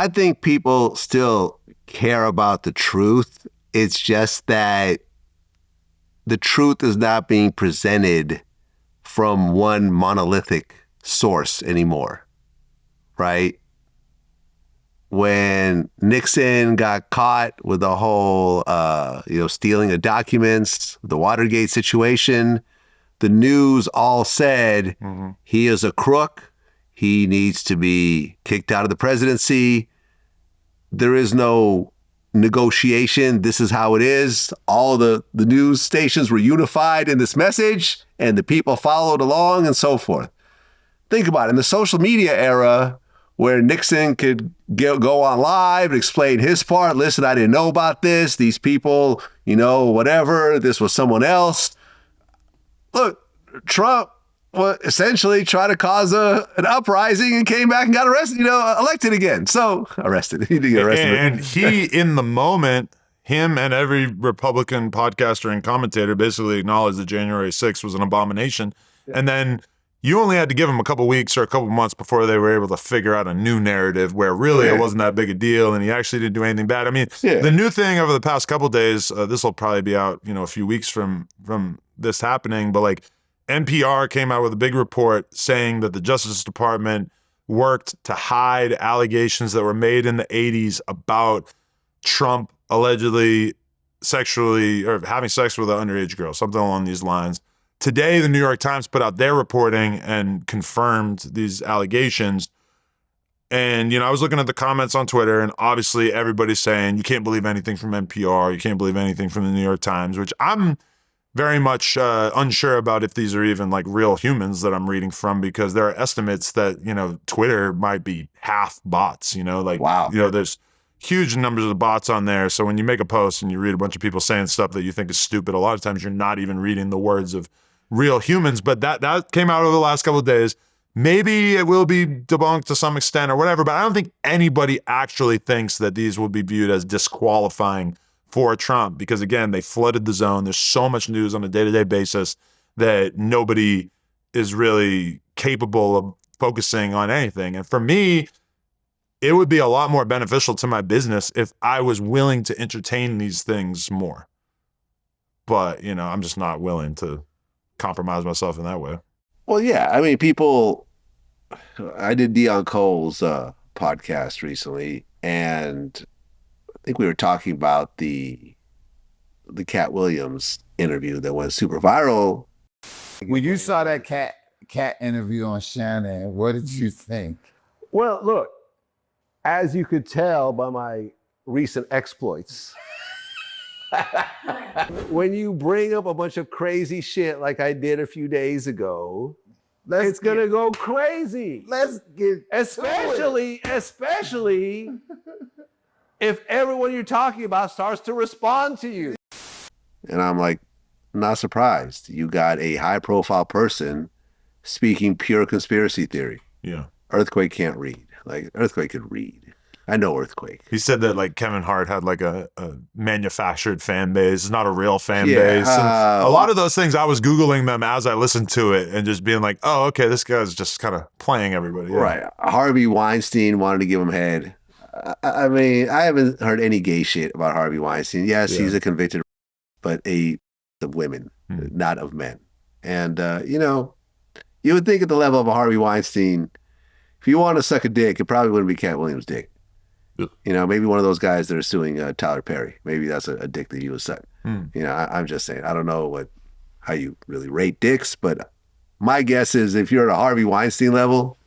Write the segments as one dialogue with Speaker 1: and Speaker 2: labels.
Speaker 1: I think people still care about the truth. It's just that the truth is not being presented from one monolithic source anymore, right? When Nixon got caught with the whole, stealing of documents, the Watergate situation, the news all said he is a crook. He needs to be kicked out of the presidency. There is no negotiation. This is how it is. All the news stations were unified in this message, and the people followed along and so forth. Think about it. In the social media era, where Nixon could go on live and explain his part. Listen, I didn't know about this. These people, whatever. This was someone else. Look, Trump essentially tried to cause an uprising and came back and got arrested, elected again. So arrested. He did get arrested.
Speaker 2: And he, in the moment, him and every Republican podcaster and commentator basically acknowledged that January 6th was an abomination. Yeah. And then you only had to give them a couple weeks or a couple months before they were able to figure out a new narrative where really it wasn't that big a deal and he actually didn't do anything bad. I mean, the new thing over the past couple days, this will probably be out, a few weeks from this happening, but like NPR came out with a big report saying that the Justice Department worked to hide allegations that were made in the 80s about Trump allegedly sexually or having sex with an underage girl, something along these lines. Today, the New York Times put out their reporting and confirmed these allegations. And, I was looking at the comments on Twitter, and obviously everybody's saying, you can't believe anything from NPR, you can't believe anything from the New York Times, which I'm very much unsure about if these are even like real humans that I'm reading from, because there are estimates that, Twitter might be half bots,
Speaker 1: wow.
Speaker 2: There's huge numbers of bots on there. So when you make a post and you read a bunch of people saying stuff that you think is stupid, a lot of times you're not even reading the words of real humans. But that came out over the last couple of days. Maybe it will be debunked to some extent or whatever, but I don't think anybody actually thinks that these will be viewed as disqualifying for Trump, because again, they flooded the zone. There's so much news on a day-to-day basis that nobody is really capable of focusing on anything. And for me, it would be a lot more beneficial to my business if I was willing to entertain these things more. But, I'm just not willing to compromise myself in that way.
Speaker 1: Well, yeah. I mean, I did Dion Cole's podcast recently, and I think we were talking about the Katt Williams interview that went super viral.
Speaker 3: When you saw that Katt interview on Shannon, what did you think?
Speaker 4: Well, look, as you could tell by my recent exploits, when you bring up a bunch of crazy shit like I did a few days ago, it's gonna go crazy.
Speaker 3: Let's get
Speaker 4: especially if everyone you're talking about starts to respond to you.
Speaker 1: And I'm like, not surprised. You got a high-profile person speaking pure conspiracy theory.
Speaker 2: Yeah.
Speaker 1: Earthquake can't read. Like, Earthquake could read. I know Earthquake.
Speaker 2: He said that like Kevin Hart had like a manufactured fan base, not a real fan base. And a lot of those things, I was Googling them as I listened to it and just being like, oh, okay, this guy's just kind of playing everybody. Yeah.
Speaker 1: Right. Harvey Weinstein wanted to give him head. I mean, I haven't heard any gay shit about Harvey Weinstein. Yes, he's a convicted, but of women, not of men. And, you would think at the level of a Harvey Weinstein, if you want to suck a dick, it probably wouldn't be Katt Williams' dick. Maybe one of those guys that are suing Tyler Perry. Maybe that's a dick that you would suck. I'm just saying. I don't know how you really rate dicks, but my guess is if you're at a Harvey Weinstein level,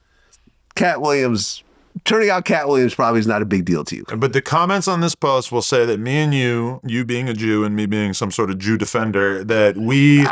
Speaker 1: turning out Katt Williams probably is not a big deal to you.
Speaker 2: But the comments on this post will say that me and you being a Jew and me being some sort of Jew defender, that we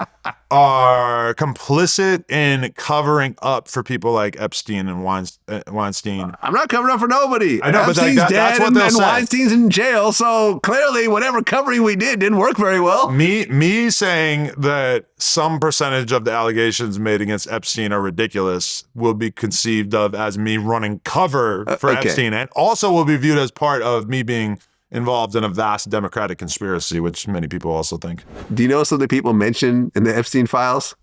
Speaker 2: are complicit in covering up for people like Epstein and Weinstein.
Speaker 1: I'm not covering up for nobody.
Speaker 2: I know,
Speaker 1: Epstein's
Speaker 2: but
Speaker 1: dead
Speaker 2: that's what they'll
Speaker 1: and
Speaker 2: say.
Speaker 1: Weinstein's in jail, so clearly whatever covering we didn't work very well.
Speaker 2: Me saying that some percentage of the allegations made against Epstein are ridiculous will be conceived of as me running cover for Epstein, and also will be viewed as part of me being involved in a vast Democratic conspiracy, which many people also think.
Speaker 1: Do you know some of the people mentioned in the Epstein files?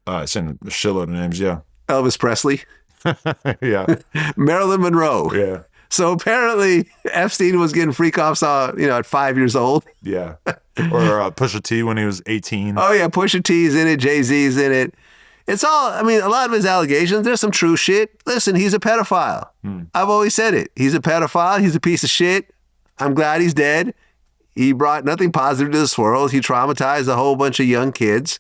Speaker 2: I sent a shitload of names, yeah.
Speaker 1: Elvis Presley.
Speaker 2: Yeah.
Speaker 1: Marilyn Monroe.
Speaker 2: Yeah.
Speaker 1: So apparently Epstein was getting freak offs, at 5 years old.
Speaker 2: Yeah. Or Pusha T when he was 18.
Speaker 1: Oh yeah, Pusha T's in it, Jay-Z's in it. It's all, I mean, a lot of his allegations, there's some true shit. Listen, he's a pedophile. I've always said it. He's a pedophile. He's a piece of shit. I'm glad he's dead. He brought nothing positive to this world. He traumatized a whole bunch of young kids.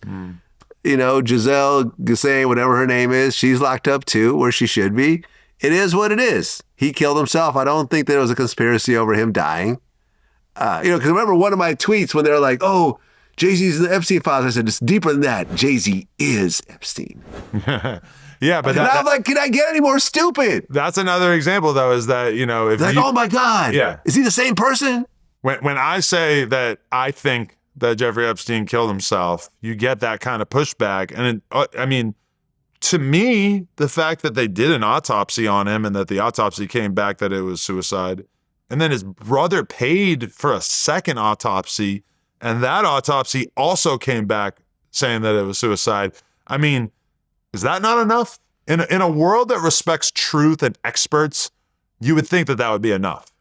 Speaker 1: Giselle Gussain, whatever her name is, she's locked up too, where she should be. It is what it is. He killed himself. I don't think there was a conspiracy over him dying. Because remember one of my tweets when they were like, oh, Jay-Z's the Epstein files. I said, it's deeper than that. Jay-Z is Epstein.
Speaker 2: Yeah, but
Speaker 1: I'm like, can I get any more stupid?
Speaker 2: That's another example, though, is that, if
Speaker 1: like, oh my God.
Speaker 2: Yeah.
Speaker 1: Is he the same person?
Speaker 2: When I say that I think that Jeffrey Epstein killed himself, you get that kind of pushback. And to me, the fact that they did an autopsy on him and that the autopsy came back that it was suicide, and then his brother paid for a second autopsy, and that autopsy also came back saying that it was suicide. I mean, is that not enough? In a world that respects truth and experts, you would think that that would be enough.